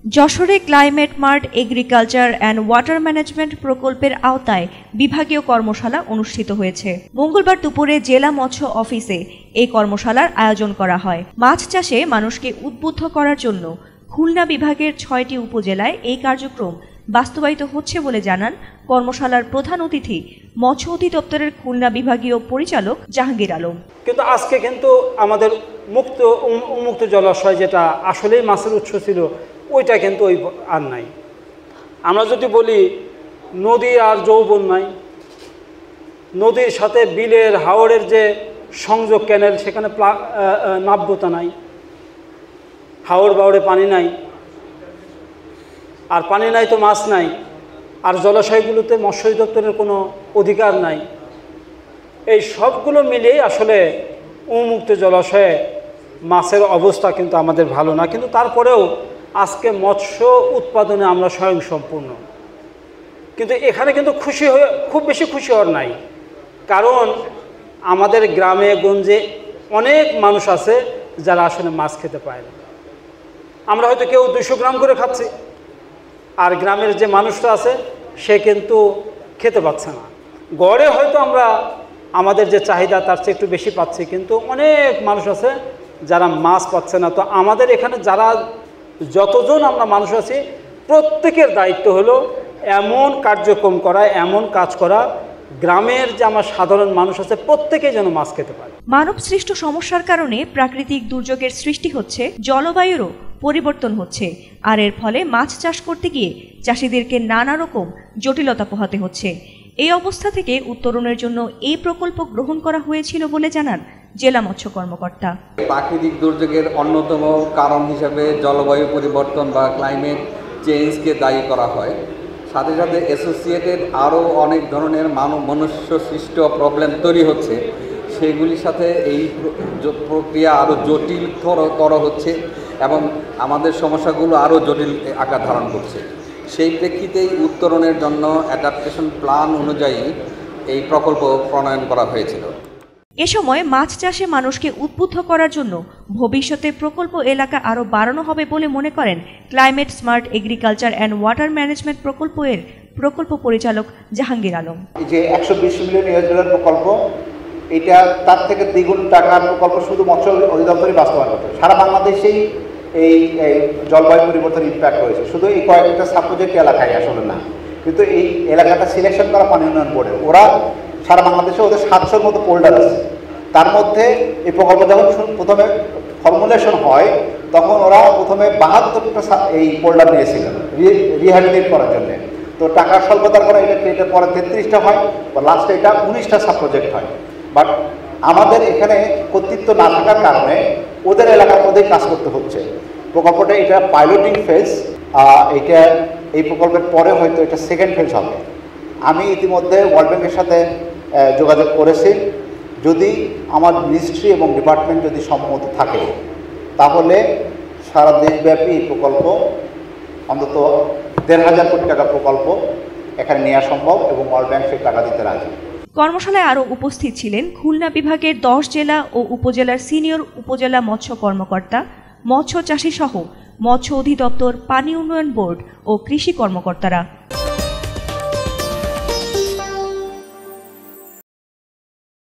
যশোরে climate mart agriculture and water management প্রকল্পের আওতায় বিভাগীয় কর্মশালা অনুষ্ঠিত হয়েছে। মঙ্গলবার দুপুরে জেলা মৎস্য অফিসে এই কর্মশালার আয়োজন করা হয়। মাছ চাষে মানুষকে উদ্বুদ্ধ করার জন্য খুলনা বিভাগের ৬টি উপজেলায় এই কার্যক্রম বাস্তবায়িত হচ্ছে বলে জানান কর্মশালার প্রধান অতিথি মৎস্য অধিদপ্তরের খুলনা বিভাগীয় পরিচালক জাহাঙ্গীর আলম। কিন্তু আজকে কিন্তু আমাদের উন্মুক্ত জলাশয় যেটা আসলেই মাছের উৎস ছিল ওইটা কিন্তু ওই আর নাই। আমরা যদি বলি নদী আর যৌবন নাই, নদীর সাথে বিলের হাওড়ের যে সংযোগ ক্যানেল সেখানে নাব্যতা নাই, হাওড় বাওড়ে পানি নাই, আর পানি নাই তো মাছ নাই, আর জলাশয়গুলোতে মৎস্য অধিদপ্তরের কোনো অধিকার নাই। এই সবগুলো মিলিয়ে আসলে উন্মুক্ত জলাশয়ে মাছের অবস্থা কিন্তু আমাদের ভালো না। কিন্তু তারপরেও আজকে মৎস্য উৎপাদনে আমরা স্বয়ংসম্পূর্ণ। কিন্তু এখানে কিন্তু খুব বেশি খুশি হওয়ার নাই, কারণ আমাদের গ্রামে গঞ্জে অনেক মানুষ আছে যারা আসলে মাছ খেতে পায় না। আমরা হয়তো কেউ 200 গ্রাম করে খাচ্ছি, আর গ্রামের যে মানুষটা আছে সে কিন্তু খেতে পাচ্ছে না। গড়ে হয়তো আমরা আমাদের যে চাহিদা তার চেয়ে একটু বেশি পাচ্ছি, কিন্তু অনেক মানুষ আছে যারা মাছ পাচ্ছে না। তো আমাদের এখানে যারা যতজন আমরা মানুষ আছি প্রত্যেকের দায়িত্ব হলো এমন কার্যক্রম করা, এমন কাজ করা গ্রামের যে আমার সাধারণ মানুষ আছে প্রত্যেকে যেন মাছ খেতে পারে। মানব সৃষ্ট সমস্যার কারণে প্রাকৃতিক দুর্যোগের সৃষ্টি হচ্ছে, জলবায়ুরও পরিবর্তন হচ্ছে, আর এর ফলে মাছ চাষ করতে গিয়ে চাষিদেরকে নানা রকম জটিলতা পোহাতে হচ্ছে। এই অবস্থা থেকে উত্তরণের জন্য এই প্রকল্প গ্রহণ করা হয়েছিল বলে জানান জেলা মৎস্য কর্মকর্তা। প্রাকৃতিক দুর্যোগের অন্যতম কারণ হিসাবে জলবায়ু পরিবর্তন বা ক্লাইমেট চেঞ্জকে দায়ী করা হয়। সাথে সাথে অ্যাসোসিয়েটেড আরও অনেক ধরনের মনুষ্য সৃষ্ট প্রবলেম তৈরি হচ্ছে, সেগুলির সাথে এই প্রক্রিয়া আরও জটিলতর হচ্ছে এবং আমাদের সমস্যাগুলো আরও জটিল আকার ধারণ করছে। সেই প্রেক্ষিতেই উত্তরণের জন্য অ্যাডাপ্টেশন প্ল্যান অনুযায়ী এই প্রকল্প প্রণয়ন করা হয়েছিল। এ সময় মাছ চাষে মানুষকে উদ্বুদ্ধ করার জন্য ভবিষ্যতে প্রকল্প এলাকা আরও বাড়ানো হবে বলে মনে করেন climate smart agriculture and water management প্রকল্পের প্রকল্প পরিচালক জাহাঙ্গীর আলম। এই যে 120 মিলিয়ন ইউএস ডলার প্রকল্প, এটা তার থেকে দ্বিগুণ টাকার প্রকল্প শুধু মৎস্য অধিদপ্তরই বাস্তবায়ন করতে। সারা বাংলাদেশেই এই জলবায়ু পরিবর্তন ইম্প্যাক্ট হয়েছে, শুধু এই কয়েকটা সাবপ্রজেক্ট এলাকায় আসলে না। কিন্তু এই এলাকাটা সিলেকশন করা পানি উন্নয়ন বোর্ডে, ওরা সারা বাংলাদেশে ওদের 700-র মতো পোল্ডার আছে। তার মধ্যে এই প্রকল্প যখন প্রথমে ফর্মুলেশন হয় তখন ওরা প্রথমে 72টা এই পোল্ডার নিয়েছিলেন রিহ্যাবিলিটেট করার জন্য। তো টাকার স্বল্পতার পরে এটা পরে 33টা হয়, বা লাস্টে এটা 19টা সাবপ্রজেক্ট হয়। বাট আমাদের এখানে কর্তৃত্ব না থাকার কারণে ওদের এলাকার মধ্যেই কাজ করতে হচ্ছে। প্রকল্পটা এটা পাইলটিং ফেজ, এটা এই প্রকল্পের পরে হয়তো এটা সেকেন্ড ফেজ হবে। আমি ইতিমধ্যে ওয়ার্ল্ড ব্যাংকের সাথে যোগাযোগ করেছি। যদি আমার মিনিস্ট্রি এবং ডিপার্টমেন্ট যদি সম্মত থাকে তাহলে সারা দেশব্যাপী এই প্রকল্প অন্তত 1,500 কোটি টাকা প্রকল্প এখানে নেওয়া সম্ভব এবং ওয়ার্ল্ড ব্যাংক সেই টাকা দিতে রাজি। কর্মশালায় আরও উপস্থিত ছিলেন খুলনা বিভাগের 10 জেলা ও উপজেলার সিনিয়র উপজেলা মৎস্য কর্মকর্তা, মৎস্য চাষী সহ মৎস্য অধিদপ্তর, পানি উন্নয়ন বোর্ড ও কৃষি কর্মকর্তারা।